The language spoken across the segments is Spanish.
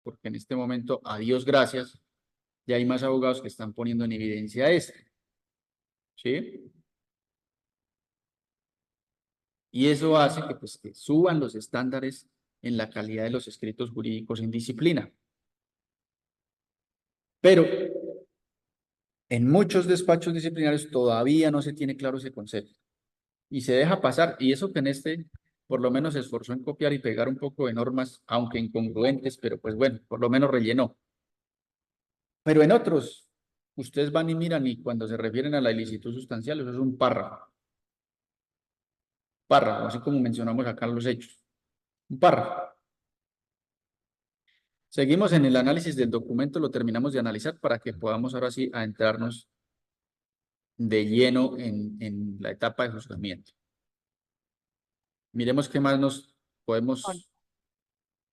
porque en este momento, a Dios gracias, ya hay más abogados que están poniendo en evidencia esto. ¿Sí? Y eso hace que, pues, que suban los estándares en la calidad de los escritos jurídicos en disciplina. Pero en muchos despachos disciplinarios todavía no se tiene claro ese concepto. Y se deja pasar, y eso que en este por lo menos se esforzó en copiar y pegar un poco de normas, aunque incongruentes, pero pues bueno, por lo menos rellenó. Pero en otros, ustedes van y miran y cuando se refieren a la ilicitud sustancial, eso es un párrafo. Párrafo, así como mencionamos acá en los hechos. Un párrafo. Seguimos en el análisis del documento, lo terminamos de analizar para que podamos ahora sí adentrarnos de lleno en la etapa de juzgamiento. Miremos qué más nos podemos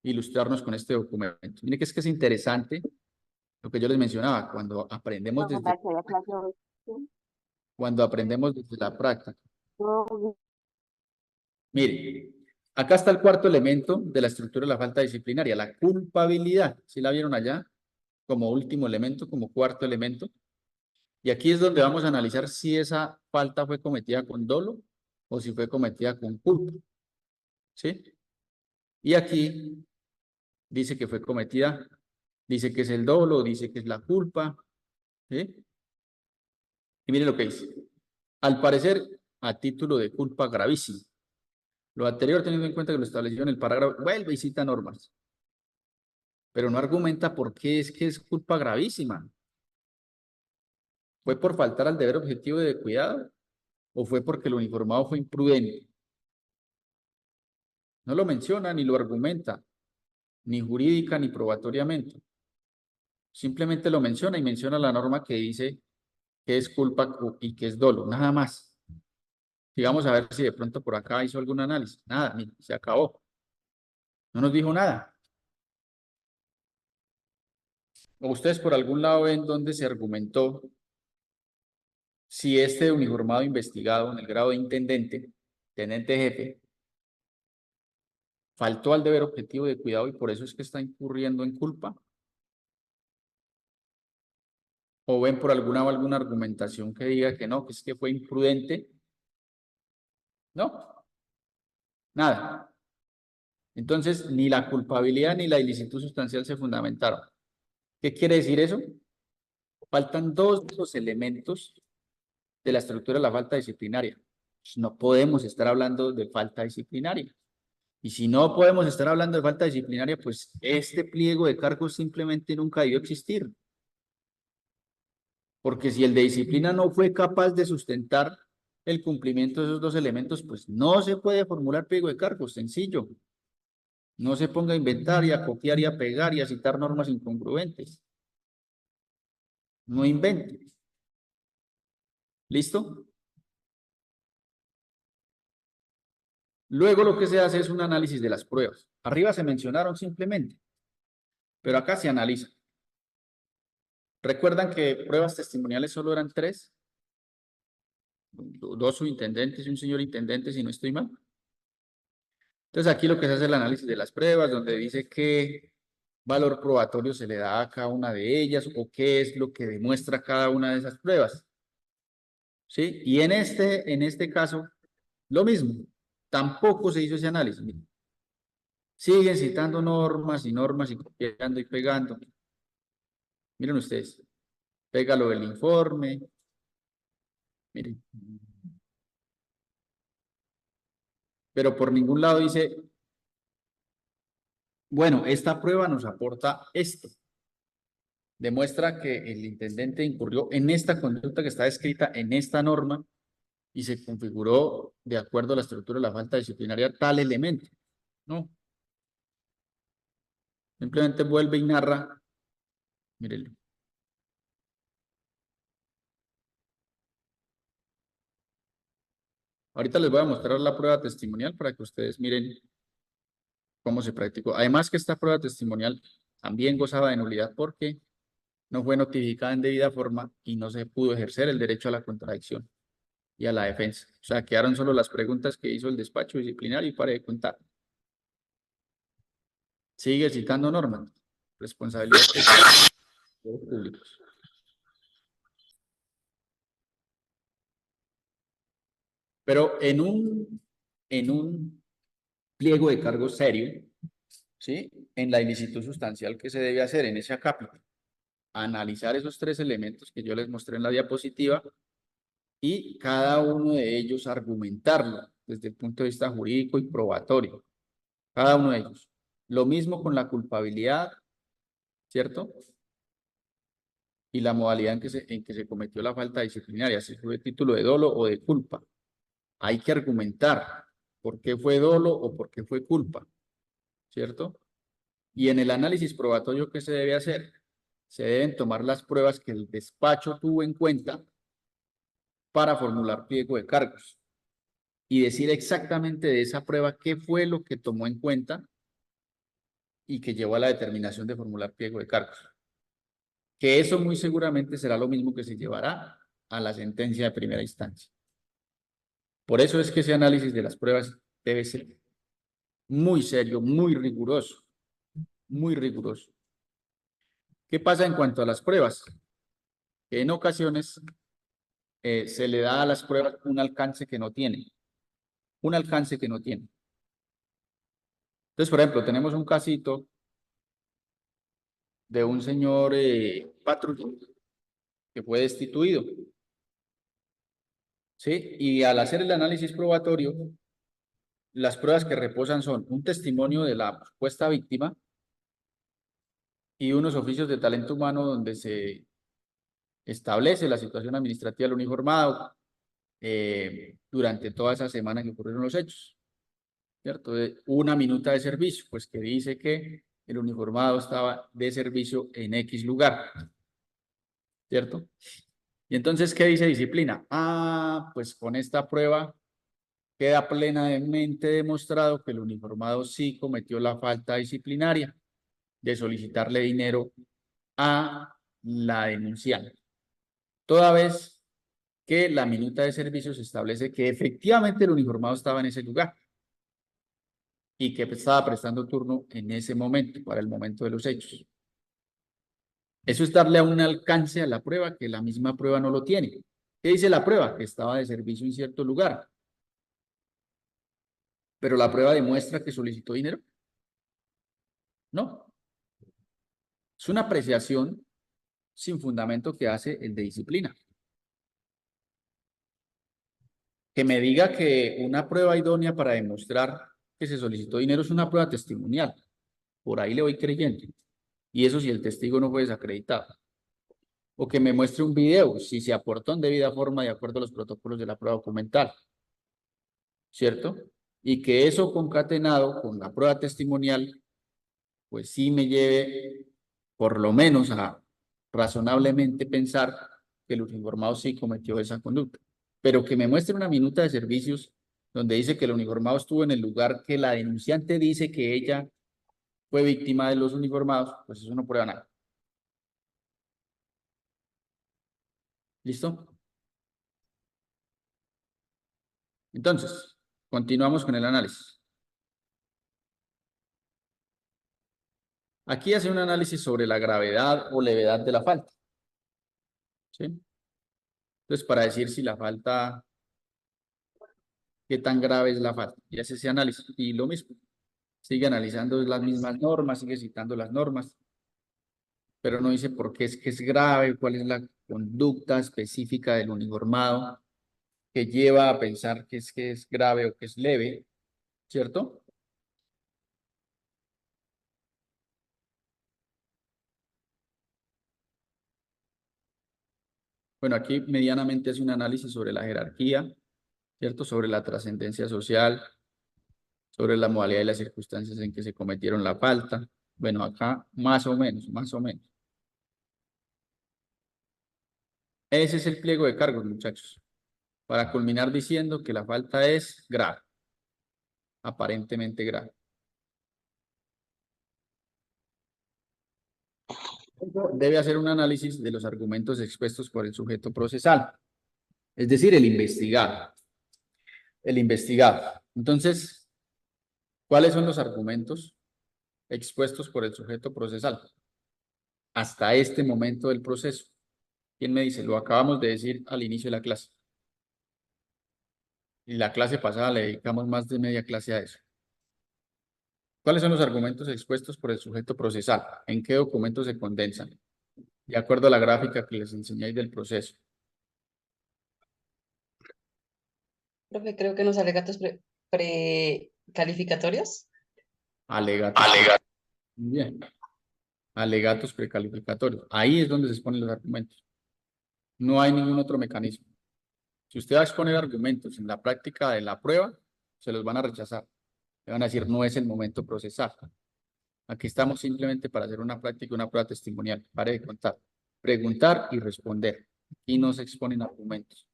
ilustrarnos con este documento. Mire que es interesante lo que yo les mencionaba, cuando aprendemos desde la práctica. Mire, acá está el cuarto elemento de la estructura de la falta disciplinaria, la culpabilidad. ¿Sí la vieron allá? Como último elemento, como cuarto elemento. Y aquí es donde vamos a analizar si esa falta fue cometida con dolo o si fue cometida con culpa. ¿Sí? Y aquí dice que fue cometida, dice que es el dolo, dice que es la culpa. ¿Sí? Y mire lo que dice. Al parecer, a título de culpa gravísima. Lo anterior, teniendo en cuenta que lo establecido en el parágrafo, vuelve y cita normas, pero no argumenta por qué es que es culpa gravísima. ¿Fue por faltar al deber objetivo de cuidado o fue porque el uniformado fue imprudente? No lo menciona ni lo argumenta, ni jurídica ni probatoriamente. Simplemente lo menciona y menciona la norma que dice que es culpa y que es dolo, nada más. Y vamos a ver si de pronto por acá hizo algún análisis. Nada, se acabó. No nos dijo nada. ¿O ustedes por algún lado ven dónde se argumentó si este uniformado investigado en el grado de intendente, teniente jefe, faltó al deber objetivo de cuidado y por eso es que está incurriendo en culpa? ¿O ven por alguna argumentación que diga que no, que es que fue imprudente? No, nada. Entonces, ni la culpabilidad ni la ilicitud sustancial se fundamentaron. ¿Qué quiere decir eso? Faltan dos de los elementos de la estructura de la falta disciplinaria. No podemos estar hablando de falta disciplinaria. Y si no podemos estar hablando de falta disciplinaria, pues este pliego de cargos simplemente nunca debió existir. Porque si el de disciplina no fue capaz de sustentar el cumplimiento de esos dos elementos, pues no se puede formular pliego de cargos, sencillo. No se ponga a inventar y a copiar y a pegar y a citar normas incongruentes. No invente. ¿Listo? Luego lo que se hace es un análisis de las pruebas. Arriba se mencionaron simplemente, pero acá se analiza. ¿Recuerdan que pruebas testimoniales solo eran 3? 2 subintendentes y un señor intendente, si no estoy mal. Entonces aquí lo que se hace es el análisis de las pruebas, donde dice qué valor probatorio se le da a cada una de ellas o qué es lo que demuestra cada una de esas pruebas. ¿Sí? Y en este caso, lo mismo. Tampoco se hizo ese análisis. Siguen citando normas y copiando y pegando. Miren ustedes. Pégalo del informe. Miren. Pero por ningún lado dice, bueno, esta prueba nos aporta esto. Demuestra que el intendente incurrió en esta conducta que está escrita en esta norma y se configuró de acuerdo a la estructura de la falta disciplinaria tal elemento. No. Simplemente vuelve y narra. Mírenlo. Ahorita les voy a mostrar la prueba testimonial para que ustedes miren cómo se practicó. Además que esta prueba testimonial también gozaba de nulidad porque no fue notificada en debida forma y no se pudo ejercer el derecho a la contradicción y a la defensa. O sea, quedaron solo las preguntas que hizo el despacho disciplinario y para de contar. Sigue citando normas. responsabilidad especial de los públicos. Pero en un pliego de cargos serio, ¿sí? En la ilicitud sustancial que se debe hacer en ese acápite, analizar esos tres elementos que yo les mostré en la diapositiva y cada uno de ellos argumentarlo desde el punto de vista jurídico y probatorio. Cada uno de ellos. Lo mismo con la culpabilidad, ¿cierto? Y la modalidad en que se cometió la falta disciplinaria, si fue título de dolo o de culpa. Hay que argumentar por qué fue dolo o por qué fue culpa, ¿cierto? Y en el análisis probatorio, ¿qué se debe hacer? Se deben tomar las pruebas que el despacho tuvo en cuenta para formular pliego de cargos y decir exactamente de esa prueba qué fue lo que tomó en cuenta y que llevó a la determinación de formular pliego de cargos. Que eso muy seguramente será lo mismo que se llevará a la sentencia de primera instancia. Por eso es que ese análisis de las pruebas debe ser muy serio, muy riguroso, muy riguroso. ¿Qué pasa en cuanto a las pruebas? Que en ocasiones se le da a las pruebas un alcance que no tienen. Un alcance que no tienen. Entonces, por ejemplo, tenemos un casito de un señor patrullero que fue destituido. ¿Sí? Y al hacer el análisis probatorio, las pruebas que reposan son un testimonio de la supuesta víctima y unos oficios de talento humano donde se establece la situación administrativa del uniformado durante toda esa semana que ocurrieron los hechos, ¿cierto? Una minuta de servicio, pues que dice que el uniformado estaba de servicio en X lugar, ¿cierto? Y entonces, ¿qué dice disciplina? Ah, pues con esta prueba queda plenamente demostrado que el uniformado sí cometió la falta disciplinaria de solicitarle dinero a la denunciante. Toda vez que la minuta de servicios establece que efectivamente el uniformado estaba en ese lugar y que estaba prestando turno en ese momento, para el momento de los hechos. Eso es darle a un alcance a la prueba que la misma prueba no lo tiene. ¿Qué dice la prueba? Que estaba de servicio en cierto lugar. Pero la prueba demuestra que solicitó dinero. No. Es una apreciación sin fundamento que hace el de disciplina. Que me diga que una prueba idónea para demostrar que se solicitó dinero es una prueba testimonial. Por ahí le voy creyendo. Y eso si el testigo no fue desacreditado. O que me muestre un video, si se aportó en debida forma de acuerdo a los protocolos de la prueba documental. ¿Cierto? Y que eso concatenado con la prueba testimonial, pues sí me lleve por lo menos a razonablemente pensar que el uniformado sí cometió esa conducta. Pero que me muestre una minuta de servicios donde dice que el uniformado estuvo en el lugar que la denunciante dice que ella fue víctima de los uniformados, pues eso no prueba nada. ¿Listo? Entonces, continuamos con el análisis. Aquí hace un análisis sobre la gravedad o levedad de la falta. ¿Sí? Entonces, para decir si la falta, qué tan grave es la falta, y hace ese análisis. Y lo mismo, sigue analizando las mismas normas, sigue citando las normas, pero no dice por qué es que es grave, cuál es la conducta específica del uniformado que lleva a pensar que es grave o que es leve, ¿cierto? Bueno, aquí medianamente hace un análisis sobre la jerarquía, ¿cierto? Sobre la trascendencia social, sobre la modalidad y las circunstancias en que se cometieron la falta. Bueno, acá más o menos, más o menos. Ese es el pliego de cargos, muchachos. Para culminar diciendo que la falta es grave, aparentemente grave. Debe hacer un análisis de los argumentos expuestos por el sujeto procesal, es decir, el investigado. El investigado. Entonces, ¿cuáles son los argumentos expuestos por el sujeto procesal? hasta este momento del proceso. ¿Quién me dice? Lo acabamos de decir al inicio de la clase. Y la clase pasada le dedicamos más de media clase a eso. ¿Cuáles son los argumentos expuestos por el sujeto procesal? ¿En qué documentos se condensan? De acuerdo a la gráfica que les enseñáis del proceso. Profe, creo que los alegatos precalificatorios. Alegatos. Muy bien. Alegatos precalificatorios. Ahí es donde se exponen los argumentos. No hay ningún otro mecanismo. Si usted va a exponer argumentos en la práctica de la prueba, se los van a rechazar. Le van a decir, no es el momento procesal. Aquí estamos simplemente para hacer una práctica, una prueba testimonial. Pare de contar. Preguntar y responder. Y no se exponen argumentos.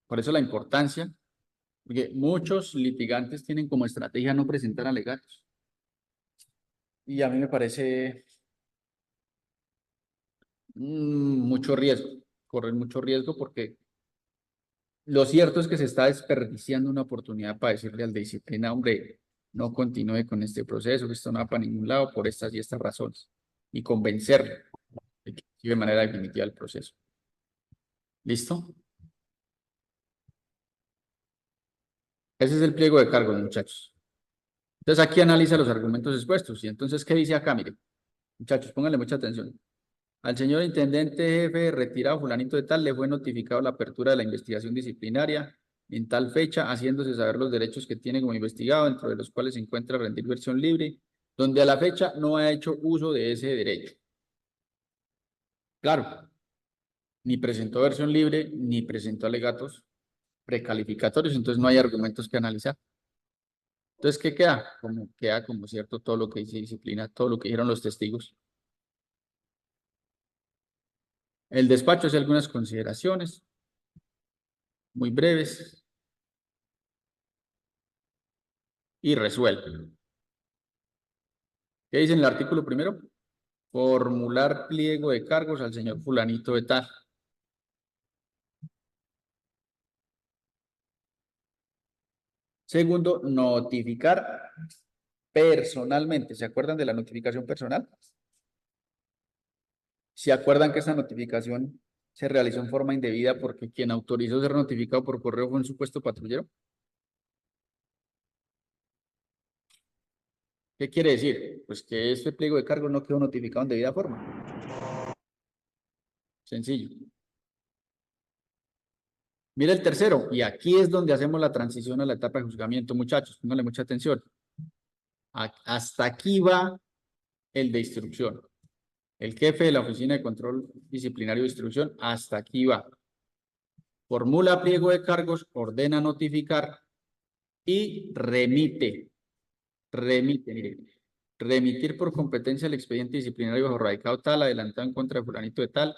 Por eso la importancia, porque muchos litigantes tienen como estrategia no presentar alegatos. Y a mí me parece mucho riesgo, correr mucho riesgo porque lo cierto es que se está desperdiciando una oportunidad para decirle al de disciplina, hombre, no continúe con este proceso, que esto no va para ningún lado por estas y estas razones, y convencerle de que siga de manera definitiva el proceso. ¿Listo? Ese es el pliego de cargos, muchachos. Entonces aquí analiza los argumentos expuestos. Y entonces, ¿qué dice acá? Mire, muchachos, pónganle mucha atención. Al señor intendente jefe retirado fulanito de tal le fue notificado la apertura de la investigación disciplinaria en tal fecha, haciéndose saber los derechos que tiene como investigado, dentro de los cuales se encuentra rendir versión libre, donde a la fecha no ha hecho uso de ese derecho. Claro, ni presentó versión libre, ni presentó alegatos precalificatorios, entonces no hay argumentos que analizar. Entonces, ¿qué queda? Queda como cierto todo lo que dice disciplina, todo lo que dijeron los testigos. El despacho hace algunas consideraciones muy breves y resuelve. ¿Qué dice en el artículo primero? Formular pliego de cargos al señor fulanito de tal. Segundo, notificar personalmente. ¿Se acuerdan de la notificación personal? ¿Se acuerdan que esa notificación se realizó en forma indebida porque quien autorizó ser notificado por correo fue un supuesto patrullero? ¿Qué quiere decir? Pues que este pliego de cargos no quedó notificado en debida forma. Sencillo. Mira el tercero, y aquí es donde hacemos la transición a la etapa de juzgamiento, muchachos. Pónganle mucha atención. Hasta aquí va el de instrucción. El jefe de la Oficina de Control Disciplinario de Instrucción, hasta aquí va. Formula pliego de cargos, ordena notificar y remite. Remite, mire. Remitir por competencia el expediente disciplinario bajo radicado tal, adelantado en contra de fulanito de tal,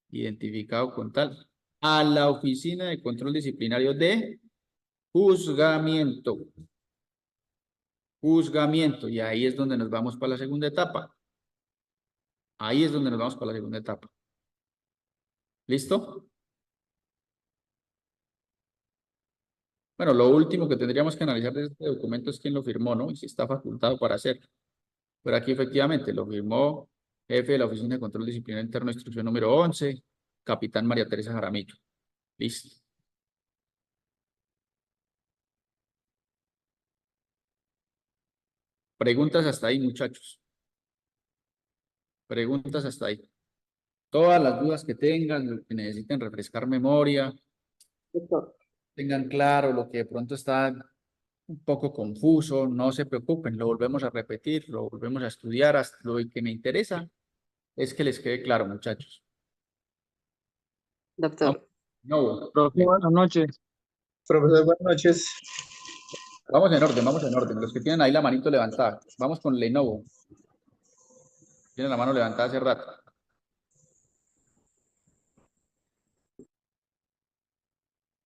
identificado con tal, a la Oficina de Control Disciplinario de Juzgamiento. Juzgamiento. Y ahí es donde nos vamos para la segunda etapa. Ahí es donde nos vamos para la segunda etapa. ¿Listo? Bueno, lo último que tendríamos que analizar de este documento es quién lo firmó, ¿no? Y si está facultado para hacerlo. Pero aquí efectivamente lo firmó jefe de la Oficina de Control Disciplinario Interno de Instrucción número 11, capitán María Teresa Jaramillo. Listo. Preguntas hasta ahí, muchachos. Preguntas hasta ahí. Todas las dudas que tengan, lo que necesiten refrescar memoria, Doctor. tengan claro lo que de pronto está un poco confuso, no se preocupen, lo volvemos a repetir, lo volvemos a estudiar. Hasta lo que me interesa es que les quede claro, muchachos. Vamos, Doctor. no, Profe, buenas noches. Profesor, buenas noches. vamos en orden, vamos en orden. Los que tienen ahí la manito levantada, vamos con Lenovo. Tienen la mano levantada hace rato.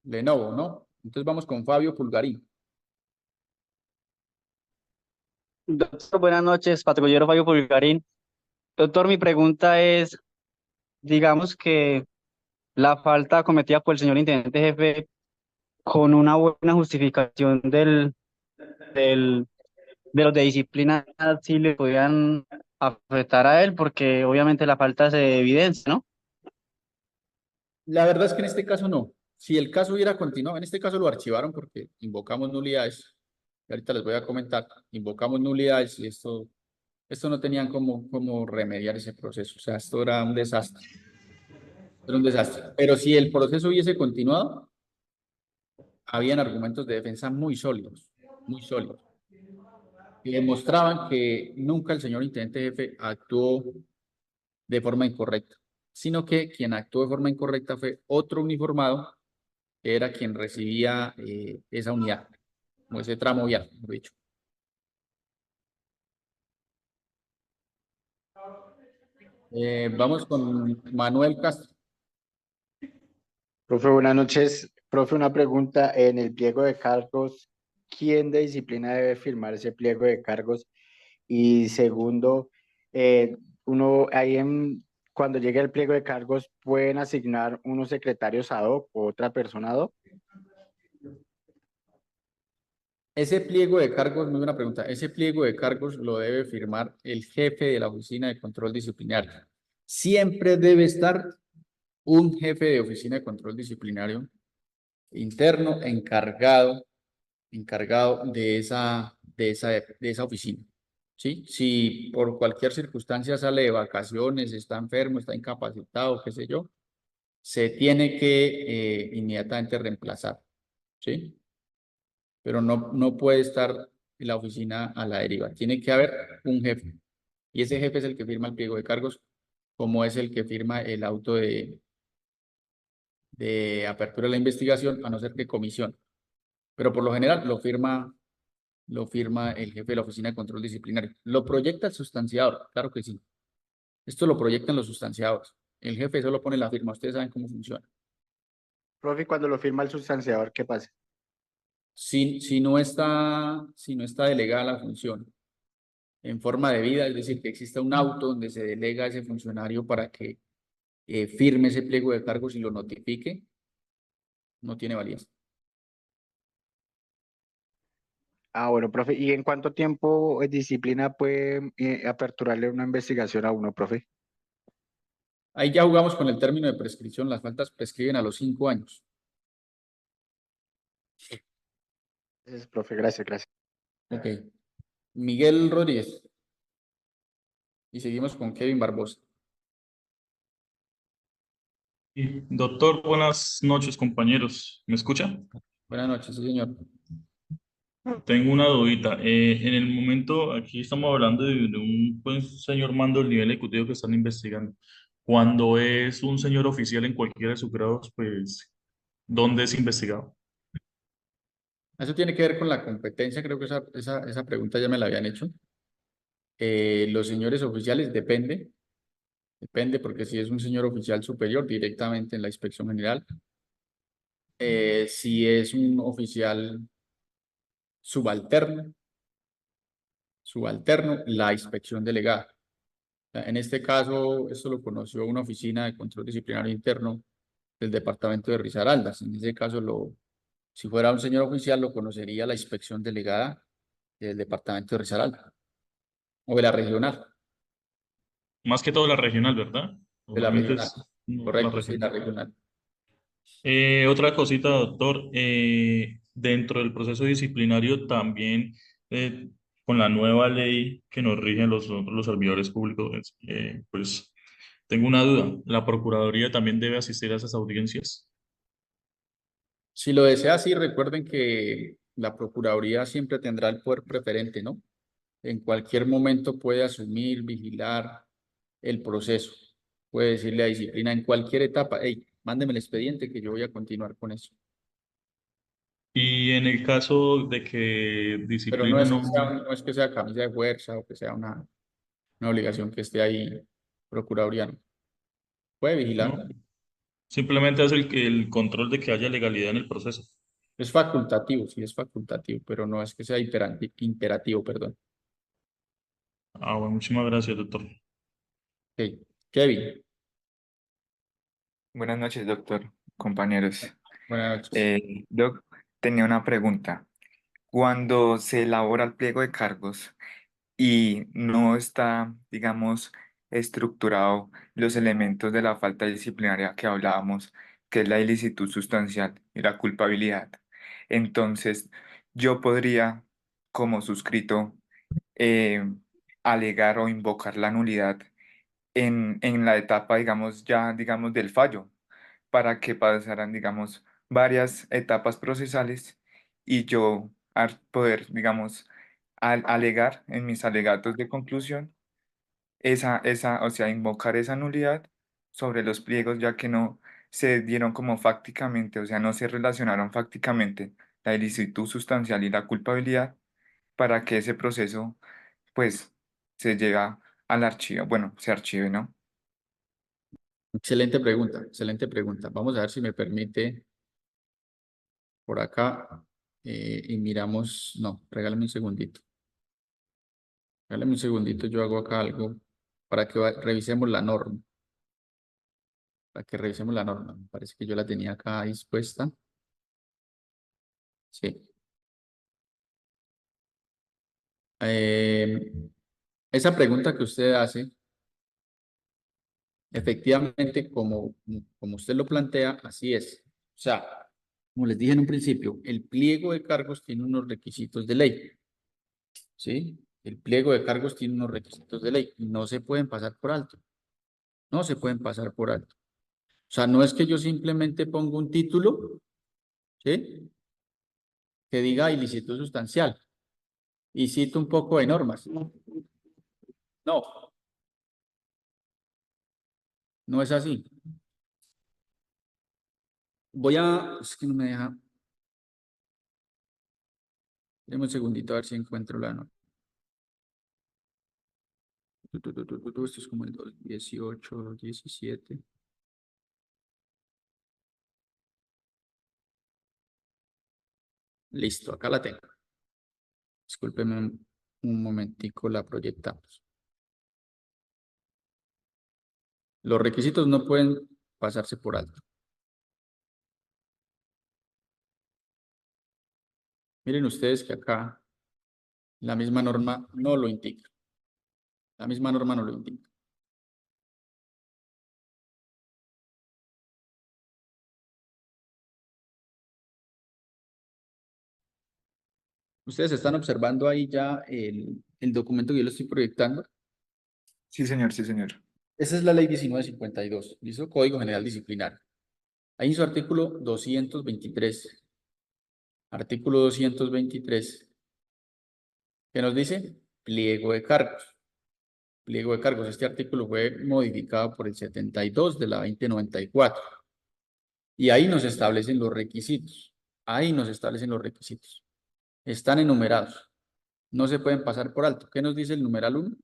Lenovo, ¿no? Entonces vamos con Fabio Pulgarín. Doctor, buenas noches, patrullero Fabio Pulgarín. Doctor, mi pregunta es, digamos que la falta cometida por el señor intendente jefe con una buena justificación de los de disciplina, si le podían afectar a él porque obviamente la falta se evidencia, ¿no? La verdad es que en este caso no. Si el caso hubiera continuado, en este caso lo archivaron porque invocamos nulidades. Y ahorita les voy a comentar, invocamos nulidades y esto no tenían cómo remediar ese proceso. O sea, esto era un desastre. Era un desastre. Pero si el proceso hubiese continuado, habían argumentos de defensa muy sólidos, que demostraban que nunca el señor intendente jefe actuó de forma incorrecta, sino que quien actuó de forma incorrecta fue otro uniformado, que era quien recibía esa unidad, o ese tramo vial, mejor dicho. Vamos con Manuel Castro. Profe, buenas noches. Profe, una pregunta. En el pliego de cargos, ¿quién de disciplina debe firmar ese pliego de cargos? Y segundo, uno ahí cuando llegue el pliego de cargos, ¿pueden asignar unos secretarios ad hoc o otra persona ad hoc? Ese pliego de cargos, muy buena pregunta, ese pliego de cargos lo debe firmar el jefe de la Oficina de Control Disciplinario. Siempre debe estar un jefe de Oficina de Control Disciplinario interno encargado de esa oficina. ¿Sí? Si por cualquier circunstancia sale de vacaciones, está enfermo, está incapacitado, qué sé yo, se tiene que inmediatamente reemplazar. ¿Sí? Pero no puede estar en la oficina a la deriva. Tiene que haber un jefe. Y ese jefe es el que firma el pliego de cargos, como es el que firma el auto de apertura de la investigación, a no ser que comisión. Pero por lo general lo firma el jefe de la Oficina de Control Disciplinario. ¿Lo proyecta el sustanciador? Claro que sí. Esto lo proyectan los sustanciados. El jefe solo pone la firma. Ustedes saben cómo funciona. Profe, cuando lo firma el sustanciador, ¿qué pasa? Si no está delegada la función en forma de vida, es decir, que exista un auto donde se delega a ese funcionario para que firme ese pliego de cargos y lo notifique, no tiene validez. Ah, bueno, profe. ¿Y en cuánto tiempo disciplina puede aperturarle una investigación a uno, profe? Ahí ya jugamos con el término de prescripción. Las faltas prescriben a los 5 años. Gracias, profe, gracias, gracias. Ok. Miguel Rodríguez. Y seguimos con Kevin Barbosa. Y, doctor, buenas noches, compañeros. ¿Me escucha? Buenas noches, sí, señor. Tengo una dudita. En el momento, aquí estamos hablando de un pues, señor mando del nivel ejecutivo que están investigando. Cuando es un señor oficial en cualquiera de sus grados, pues, ¿dónde es investigado? Eso tiene que ver con la competencia. Creo que esa pregunta ya me la habían hecho. Los señores oficiales depende porque si es un señor oficial superior, directamente en la inspección general. Si es un oficial subalterno, la inspección delegada. En este caso, esto lo conoció una oficina de control disciplinario interno del departamento de Risaraldas. En ese caso, si fuera un señor oficial, lo conocería la inspección delegada del departamento de Risaralda o de la regional, Más que todo la regional, ¿verdad? de la Normalmente regional. es no, la Correcto, sí, la regional. regional. Otra cosita, doctor, dentro del proceso disciplinario también, con la nueva ley que nos rige los servidores públicos, pues tengo una duda. ¿La Procuraduría también debe asistir a esas audiencias? Si lo desea, sí, recuerden que la Procuraduría siempre tendrá el poder preferente, ¿no? En cualquier momento puede asumir, vigilar el proceso. Puede decirle a disciplina en cualquier etapa, hey, mándeme el expediente que yo voy a continuar con eso. Y en el caso de que Pero no disciplina es que no, sea, no es que sea camisa de fuerza o que sea una obligación que esté ahí Procuraduría, no. Puede vigilar. no, simplemente hace el control de que haya legalidad en el proceso. Es facultativo, sí es facultativo, pero no es que sea imperativo, perdón. Ah, bueno, muchísimas gracias, doctor. Ok. Kevin, Buenas noches, doctor, compañeros. buenas noches. Tenía una pregunta. Cuando se elabora el pliego de cargos, y no está, digamos, estructurado los elementos de la falta disciplinaria que hablábamos, que es la ilicitud sustancial y la culpabilidad. Entonces, yo podría, como suscrito, eh, alegar o invocar la nulidad en la etapa, digamos, ya, digamos, del fallo, para que pasaran, digamos, varias etapas procesales y yo poder, digamos, alegar en mis alegatos de conclusión o sea, invocar esa nulidad sobre los pliegos, ya que no se dieron como fácticamente, o sea, no se relacionaron fácticamente la ilicitud sustancial y la culpabilidad para que ese proceso, pues, se llegue al archivo, bueno, se archive, ¿no? Excelente pregunta, excelente pregunta. Vamos a ver si me permite por acá y miramos, no, regálame un segundito. Regálame un segundito, yo hago acá algo para que revisemos la norma. Para que revisemos la norma. Me parece que yo la tenía acá dispuesta. Sí. Eh, esa pregunta que usted hace, efectivamente, como usted lo plantea, así es. O sea, como les dije en un principio, el pliego de cargos tiene unos requisitos de ley. ¿Sí? El pliego de cargos tiene unos requisitos de ley y no se pueden pasar por alto. No se pueden pasar por alto. O sea, no es que yo simplemente ponga un título, ¿sí? Que diga ilicitud sustancial y cito un poco de normas. No, no es así. Es que no me deja. Deme un segundito a ver si encuentro la norma. Esto es como el 18, 17. Listo, acá la tengo. Discúlpeme un momentico, la proyectamos. Los requisitos no pueden pasarse por alto. Miren ustedes que acá la misma norma no lo indica. La misma norma no lo indica. Ustedes están observando ahí ya el documento que yo lo estoy proyectando. Sí, señor, sí, señor. Esa es la ley 1952, ¿listo? Código General Disciplinario. Ahí en su artículo 223. Artículo 223. ¿Qué nos dice? Pliego de cargos. Pliego de cargos. Este artículo fue modificado por el 72 de la 2094. Y ahí nos establecen los requisitos. Ahí nos establecen los requisitos. Están enumerados. No se pueden pasar por alto. ¿Qué nos dice el numeral 1?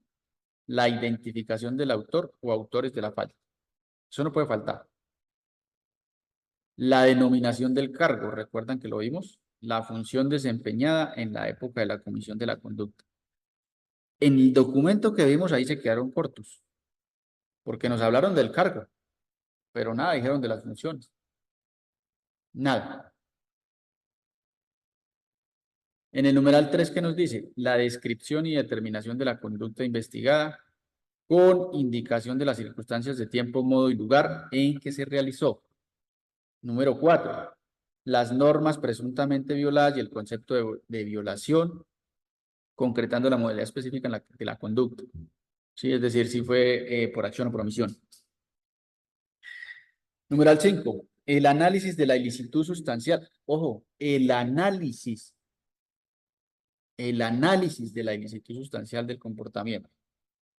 La identificación del autor o autores de la falta. Eso no puede faltar. La denominación del cargo. ¿Recuerdan que lo vimos? La función desempeñada en la época de la comisión de la conducta. En el documento que vimos ahí se quedaron cortos, porque nos hablaron del cargo, pero nada dijeron de las funciones. Nada. En el numeral 3, ¿qué nos dice? La descripción y determinación de la conducta investigada con indicación de las circunstancias de tiempo, modo y lugar en que se realizó. Número 4. Las normas presuntamente violadas y el concepto de violación, concretando la modalidad específica de la conducta. Sí, es decir, si fue por acción o por omisión. Numeral 5. El análisis de la ilicitud sustancial. Ojo, el análisis de la ilicitud sustancial del comportamiento.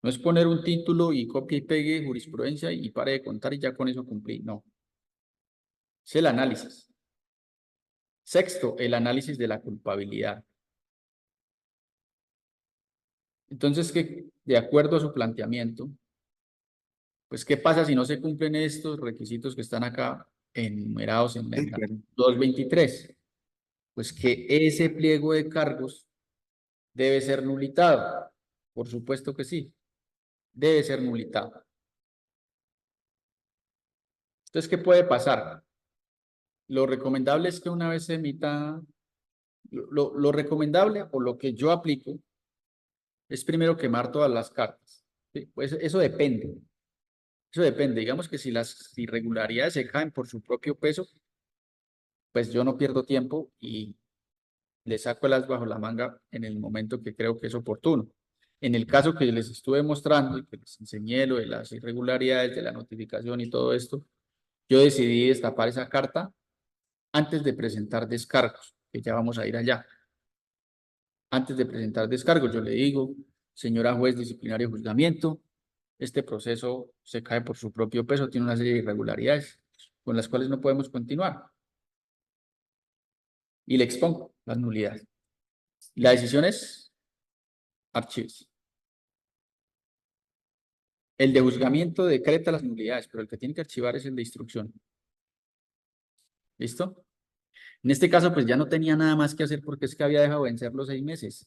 No es poner un título y copia y pegue jurisprudencia y pare de contar y ya con eso cumplí. No. Es el análisis. Sexto, el análisis de la culpabilidad. Entonces, de acuerdo a su planteamiento, pues, ¿qué pasa si no se cumplen estos requisitos que están acá enumerados en Sí, la claro. 223? Pues que ese pliego de cargos debe ser nulitado. Por supuesto que sí. Debe ser nulitado. Entonces, ¿qué puede pasar? Lo recomendable es que una vez se emita, lo recomendable o lo que yo aplico es primero quemar todas las cartas. ¿Sí? Pues eso depende. Eso depende. Digamos que si las irregularidades se caen por su propio peso, pues yo no pierdo tiempo y le saco el as bajo la manga en el momento que creo que es oportuno. En el caso que les estuve mostrando y que les enseñé lo de las irregularidades de la notificación y todo esto, yo decidí destapar esa carta antes de presentar descargos, que ya vamos a ir allá. Antes de presentar descargos, yo le digo, señora juez disciplinario de juzgamiento, este proceso se cae por su propio peso, tiene una serie de irregularidades con las cuales no podemos continuar. Y le expongo las nulidades. Y la decisión es archives. El de juzgamiento decreta las nulidades, pero el que tiene que archivar es el de instrucción. ¿Listo? En este caso, pues ya no tenía nada más que hacer porque es que había dejado vencer los 6 meses.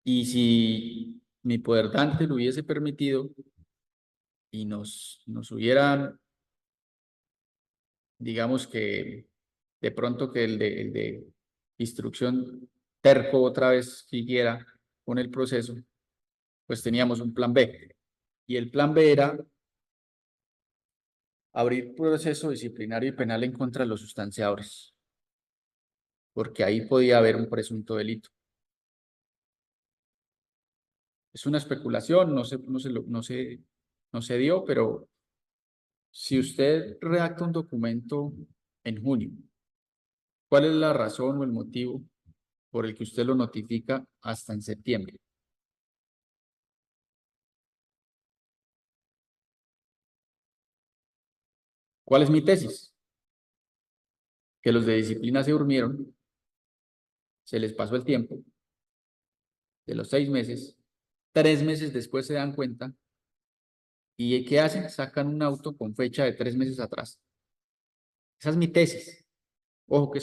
Y si mi poder dante lo hubiese permitido y nos hubieran, digamos que de pronto que el de instrucción terco otra vez siguiera con el proceso, pues teníamos un plan B. Y el plan B era abrir proceso disciplinario y penal en contra de los sustanciadores, porque ahí podía haber un presunto delito. Es una especulación, no se dio, pero si usted redacta un documento en junio, ¿cuál es la razón o el motivo por el que usted lo notifica hasta en septiembre? ¿Cuál es mi tesis? Que los de disciplina se durmieron, se les pasó el tiempo de los 6 meses, 3 meses después se dan cuenta y ¿qué hacen? Sacan un auto con fecha de 3 meses atrás. Esa es mi tesis. Ojo que